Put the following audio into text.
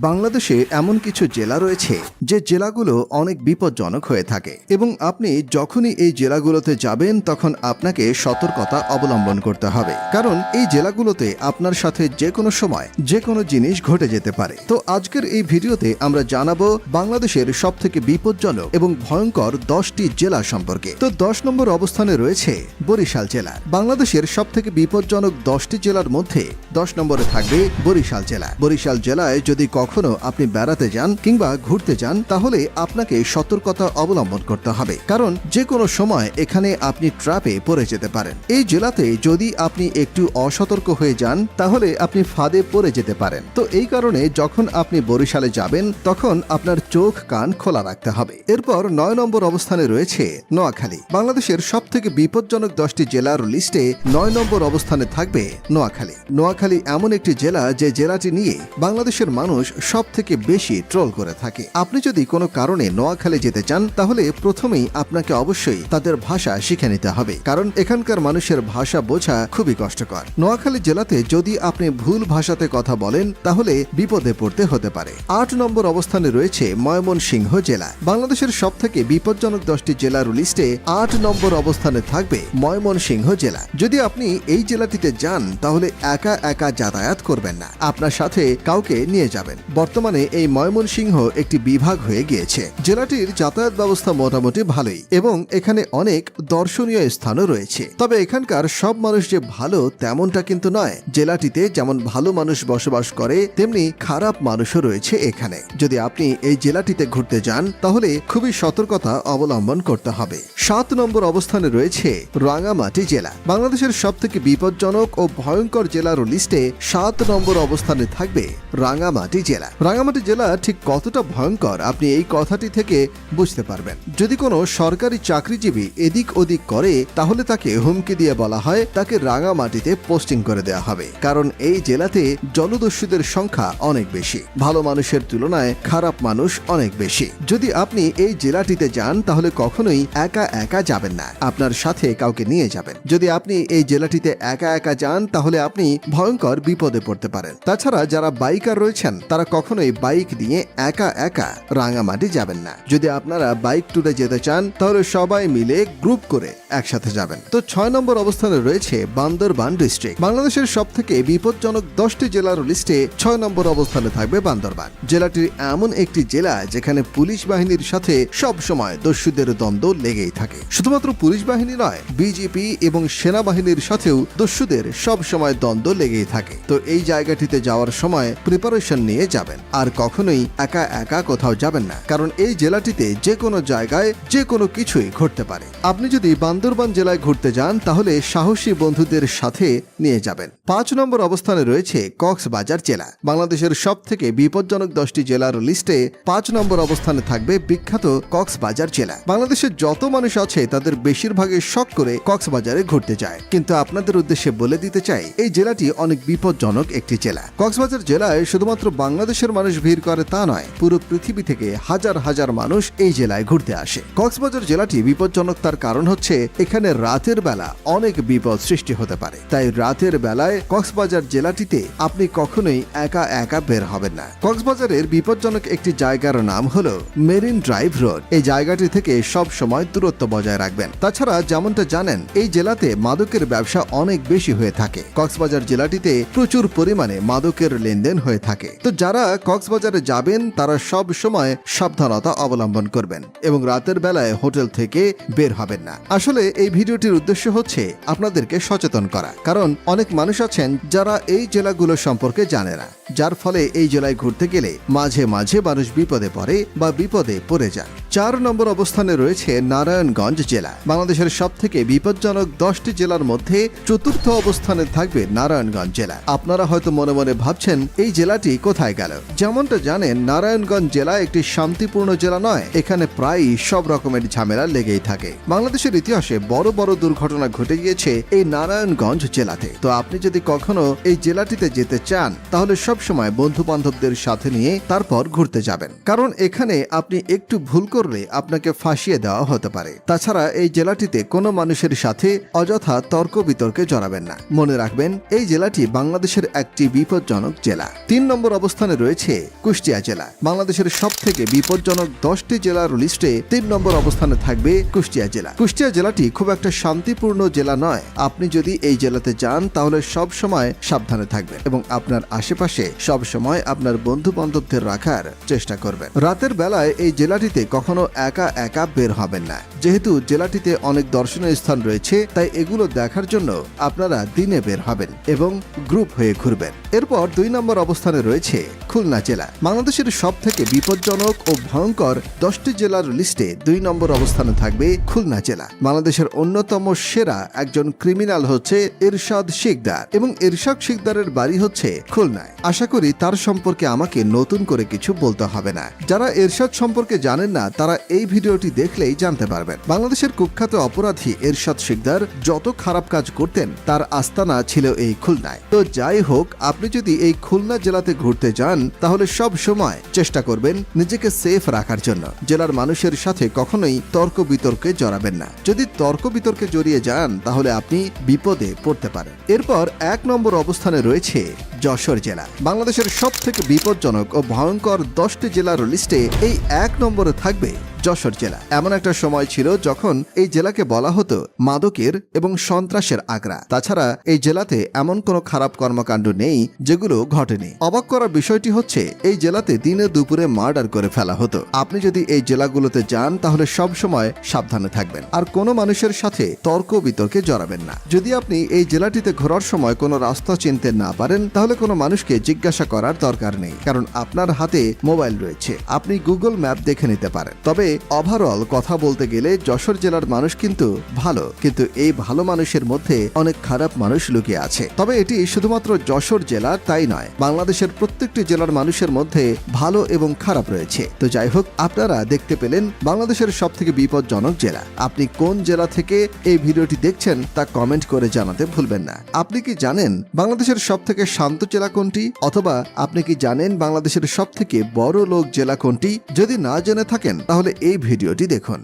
বাংলাদেশে এমন কিছু জেলা রয়েছে যে জেলাগুলো অনেক বিপজ্জনক হয়ে থাকে এবং আপনি যখনই এই জেলাগুলোতে যাবেন তখন আপনাকে সতর্কতা অবলম্বন করতে হবে, কারণ এই জেলাগুলোতে আপনার সাথে যে কোনো সময় যে কোনো জিনিস ঘটে যেতে পারে। তো আজকের এই ভিডিওতে আমরা জানাবো বাংলাদেশের সবথেকে বিপজ্জনক এবং ভয়ঙ্কর 10টি জেলা সম্পর্কে। তো 10 নম্বর অবস্থানে রয়েছে বরিশাল জেলা। বাংলাদেশের সবথেকে বিপজ্জনক 10টি জেলার মধ্যে 10 নম্বরে থাকবে বরিশাল জেলা। বরিশাল জেলায় যদি কখনো আপনি বেড়াতে যান কিংবা ঘুরতে যান তাহলে আপনাকে সতর্কতা অবলম্বন করতে হবে, কারণ যে কোনো সময় এখানে আপনি ট্র্যাপে পড়ে যেতে পারেন। এই জেলাতে যদি আপনি একটু অসতর্ক হয়ে যান তাহলে আপনি ফাঁদে পড়ে যেতে পারেন। তো এই কারণে যখন আপনি বরিশালে যাবেন তখন আপনার চোখ কান খোলা রাখতে হবে। এরপর 9 নম্বর অবস্থানে রয়েছে নোয়াখালী। বাংলাদেশের সবথেকে বিপজ্জনক 10টি জেলার লিস্টে 9 নম্বর অবস্থানে থাকবে নোয়াখালী। নোয়াখালী এমন একটি জেলা যে জেলাটি নিয়ে বাংলাদেশের মানুষ সব থেকে বেশি ট্রোল করে থাকে। আপনি যদি কোনো কারণে নোয়াখালী যেতে চান তাহলে প্রথমেই আপনাকে অবশ্যই তাদের ভাষা শিখে নিতে হবে, কারণ এখানকার মানুষের ভাষা বোঝা খুবই কষ্টকর। নোয়াখালী জেলাতে যদি আপনি ভুল ভাষাতে কথা বলেন তাহলে বিপদে পড়তে হতে পারে। 8 নম্বর অবস্থানে রয়েছে ময়মনসিংহ জেলা। বাংলাদেশের সবথেকে বিপজ্জনক 10টি জেলার লিস্টে 8 নম্বর অবস্থানে থাকবে ময়মনসিংহ জেলা। যদি আপনি এই জেলাটিতে যান তাহলে একা একা যাতায়াত করবেন না, আপনার সাথে কাউকে নিয়ে যাবেন। বর্তমানে এই ময়মনসিংহ একটি বিভাগ হয়ে গিয়েছে। জেলাটির যাতায়াত ব্যবস্থা মোটামুটি ভালোই এবং এখানে অনেক দর্শনীয় স্থানও রয়েছে, তবে এখানকার সব মানুষ যে ভালো তেমনটা কিন্তু নয়। জেলাটিতে যেমন ভালো মানুষ বসবাস করে তেমনি খারাপ মানুষও রয়েছে এখানে। যদি আপনি এই জেলাটিতে ঘুরতে যান তাহলে খুবই সতর্কতা অবলম্বন করতে হবে। 7 নম্বর অবস্থানে রয়েছে রাঙ্গামাটি জেলা। বাংলাদেশের সবথেকে বিপজ্জনক ও ভয়ঙ্কর জেলার লিস্টে 7 নম্বর অবস্থানে থাকবে রাঙ্গামাটি জেলা। রাঙ্গামাটি জেলা ঠিক কতটা ভয়ঙ্কর আপনি এই কথাটি থেকে বুঝতে পারবেন। যদি কোনো সরকারি চাকরিজীবী এদিক ওদিক করে তাহলে তাকে হুমকি দিয়ে বলা হয় তাকে রাঙ্গামাটিতে পোস্টিং করে দেওয়া হবে, কারণ এই জেলাতে জলদস্যুদের সংখ্যা অনেক বেশি। ভালো মানুষের তুলনায় খারাপ মানুষ অনেক বেশি। যদি আপনি এই জেলাটিতে যান তাহলে কখনোই একা একা যাবেন না, আপনার সাথে কাউকে নিয়ে যাবেন। যদি আপনি এই জেলাটিতে একা একা যান তাহলে আপনি ভয়ঙ্কর বিপদে পড়তে পারেন। তাছাড়া যারা বাইকার রয়েছেন তারা কখনোই বাইক নিয়ে একা একা রাঙ্গামাটি যাবেন না। যদি আপনারা বাইক ট্যুরে যেতে চান তাহলে সবাই মিলে গ্রুপ করে একসাথে যাবেন। তো 6 নম্বর অবস্থানে রয়েছে বান্দরবান ডিস্ট্রিক্ট। বাংলাদেশের সবথেকে বিপজ্জনক 10টি জেলার লিস্টে 6 নম্বর অবস্থানে থাকবে বান্দরবান। জেলাটি এমন একটি জেলা যেখানে পুলিশ বাহিনীর সাথে সব সময় দস্যুদের দ্বন্দ্ব লেগেই থাকে। শুধুমাত্র পুলিশ বাহিনী নয়, বিজিপি এবং সেনাবাহিনীর সাথেও দস্যুদের সব সময় দ্বন্দ্ব লেগেই থাকে। তো এই জায়গাটিতে যাওয়ার সময় প্রিপারেশন নিয়ে যাবেন, আর কখনোই একা একা কোথাও যাবেন না, কারণ এই জেলাটিতে যে কোনো জায়গায় যে কোনো কিছুই ঘটতে পারে। আপনি যদি বান্দরবান জেলায় ঘুরতে যান তাহলে সাহসী বন্ধুদের সাথে নিয়ে যাবেন। 5 নম্বর অবস্থানে রয়েছে কক্সবাজার জেলা। বাংলাদেশের সবথেকে বিপজ্জনক 10টি জেলার লিস্টে 5 নম্বর অবস্থানে থাকবে বিখ্যাত কক্সবাজার জেলা। বাংলাদেশের যত মানুষ আছে তাদের বেশিরভাগই শখ করে কক্সবাজারে ঘুরতে যায়, কিন্তু আপনাদের উদ্দেশ্যে বলে দিতে চাই এই জেলাটি অনেক বিপজ্জনক একটি জেলা। কক্সবাজার জেলায় শুধুমাত্র বাংলাদেশের মানুষ ভিড় করে তা নয়, পুরো পৃথিবী থেকে হাজার হাজার মানুষ এই জেলায় ঘুরতে আসে। কক্সবাজার জেলাটি বিপজ্জনক তার কারণ হচ্ছে এখানে রাতের বেলা অনেক বিপদ সৃষ্টি হতে পারে। তাই রাতের বেলায় কক্সবাজার জেলাটিতে আপনি কখনোই একা একা বের হবেন না। কক্সবাজারের বিপজ্জনক একটি জায়গার নাম হলো মেরিন ড্রাইভ রোড। এই জায়গাটি থেকে সব সময় দূরত্ব বজায় রাখবেন। তাছাড়া যেমনটা জানেন এই জেলাতে মাদকের ব্যবসা অনেক বেশি হয়ে থাকে। কক্সবাজার জেলাটিতে প্রচুর পরিমাণে মাদকের লেনদেন হয়ে থাকে। তো যারা কক্সবাজারে যাবেন তারা সব সময় সাবধানতা অবলম্বন করবেন এবং রাতের বেলায় হোটেল থেকে বের হবেন না। আসলে এই ভিডিওটির উদ্দেশ্য হচ্ছে আপনাদেরকে সচেতন করা, কারণ অনেক মানুষ আছেন যারা এই জেলাগুলো সম্পর্কে জানে না, যার ফলে এই জেলায় ঘুরতে গেলে মাঝে মাঝে মানুষ বিপদে পড়ে বা বিপদে পড়ে যান। 4 নম্বর অবস্থানে রয়েছে নারায়ণগঞ্জ জেলা। বাংলাদেশের সবথেকে বিপজ্জনক 10টি জেলার মধ্যে 4র্থ অবস্থানে থাকবে নারায়ণগঞ্জ জেলা। আপনারা হয়তো মনে মনে ভাবছেন এই জেলাটি কোথায় গেল। যেমনটা জানেন নারায়ণগঞ্জ জেলা একটি শান্তিপূর্ণ জেলা নয়, এখানে প্রায়ই সব রকমের ঝামেলা লেগেই থাকে। বাংলাদেশের ইতিহাসে বড় বড় দুর্ঘটনা ঘটে গিয়েছে এই নারায়ণগঞ্জ জেলাতে। তো আপনি যদি কখনো এই জেলাটিতে যেতে চান তাহলে সব সময় বন্ধু বান্ধবদের সাথে নিয়ে তারপর ঘুরতে যাবেন, কারণ এখানে আপনি একটু ভুল করলে আপনাকে ফাঁসিয়ে দেওয়া হতে পারে। তাছাড়া এই জেলাটিতে কোনো মানুষের সাথে অযথা তর্ক বিতর্কে জড়াবেন না। মনে রাখবেন এই জেলাটি বাংলাদেশের একটি বিপজ্জনক জেলা। 3 নম্বর অবস্থানে অবস্থানে রয়েছে কুষ্টিয়া জেলা। বাংলাদেশের সবথেকে বিপজ্জনক 10টি জেলার লিস্টে 3 নম্বর অবস্থানে থাকবে কুষ্টিয়া জেলা। কুষ্টিয়া জেলাটি খুব একটা শান্তিপূর্ণ জেলা নয়। আপনি যদি এই জেলাতে যান তাহলে সব সময় সাবধানে থাকবেন এবং আপনার আশেপাশে সব সময় আপনার বন্ধু বান্ধবদের রাখার চেষ্টা করবেন। রাতের বেলায় এই জেলাটিতে কখনো একা একা বের হবেন না। যেহেতু জেলাটিতে অনেক দর্শনীয় স্থান রয়েছে, তাই এগুলো দেখার জন্য আপনারা দিনে বের হবেন এবং গ্রুপ হয়ে ঘুরবেন। এরপর 2 নম্বর অবস্থানে রয়েছে খুলনা জেলা। বাংলাদেশের সবথেকে বিপজ্জনক ও ভয়ঙ্কর 10টি জেলার লিস্টে 2 নম্বর অবস্থানে থাকবে খুলনা জেলা। বাংলাদেশের অন্যতম সেরা একজন ক্রিমিনাল হচ্ছে ইরশাদ শিকদার এবং ইরশাদ শিকদারের বাড়ি হচ্ছে খুলনায়। আশা করি তার সম্পর্কে আমাকে নতুন করে কিছু বলতে হবে না। যারা ইরশাদ সম্পর্কে জানেন না তারা এই ভিডিওটি দেখলেই জানতে পারবেন। বাংলাদেশের কুখ্যাত অপরাধী ইরশাদ শিকদার যত খারাপ কাজ করতেন তার আস্তানা ছিল এই খুলনায়। তো যাই হোক, আপনি যদি এই খুলনা জেলাতে ঘুরতে যান তাহলে সব সময় চেষ্টা করবেন নিজেকে সেফ রাখার জন্য। জেলার মানুষের সাথে কখনোই তর্ক বিতর্কে জড়াবেন না। যদি তর্ক বিতর্কে জড়িয়ে যান তাহলে আপনি বিপদে পড়তে পারেন। এরপর 1 নম্বর অবস্থানে রয়েছে যশোর জেলা। বাংলাদেশের সবথেকে বিপজ্জনক ও ভয়ঙ্কর 10টি জেলার লিস্টে এই 1 নম্বরে থাকবে যশোর জেলা। এমন একটা সময় ছিল যখন এই জেলাকে বলা হতো মাদকের এবং সন্ত্রাসের আগ্রা। তাছাড়া এই জেলাতে এমন কোনো খারাপ কর্মকাণ্ড নেই যেগুলো ঘটেনি। অবাক করার বিষয়টি হচ্ছে এই জেলাতে দিনে দুপুরে মার্ডার করে ফেলা হতো। আপনি যদি এই জেলাগুলোতে যান তাহলে সব সময় সাবধানে থাকবেন আর কোনো মানুষের সাথে তর্ক বিতর্কে জড়াবেন না। যদি আপনি এই জেলাটিতে ঘোরার সময় কোনো রাস্তা চিনতে না পারেন তাহলে কোনো মানুষকে জিজ্ঞাসা করার দরকার নেই, কারণ আপনার হাতে মোবাইল রয়েছে। আপনি গুগল ম্যাপ দেখে নিতে পারেন। তবে ওভারঅল কথা বলতে গেলে যশোর জেলার মানুষ কিন্তু ভালো, কিন্তু এই ভালো মানুষের মধ্যে অনেক খারাপ মানুষ লুকিয়ে আছে। তবে এটি শুধুমাত্র যশোর জেলা তাই নয়, বাংলাদেশের প্রত্যেকটি জেলার মানুষের মধ্যে ভালো এবং খারাপ রয়েছে। তো যাই হোক, আপনারা দেখতে পেলেন বাংলাদেশের সবথেকে বিপজ্জনক জেলা। আপনি কোন জেলা থেকে এই ভিডিওটি দেখছেন তা কমেন্ট করে জানাতে ভুলবেন না। আপনি কি জানেন বাংলাদেশের সবথেকে শান্ত জেলা কোনটি? অথবা আপনি কি জানেন বাংলাদেশের সবথেকে বড় লোক জেলা কোনটি? যদি না জেনে থাকেন তাহলে এই ভিডিওটি দেখুন।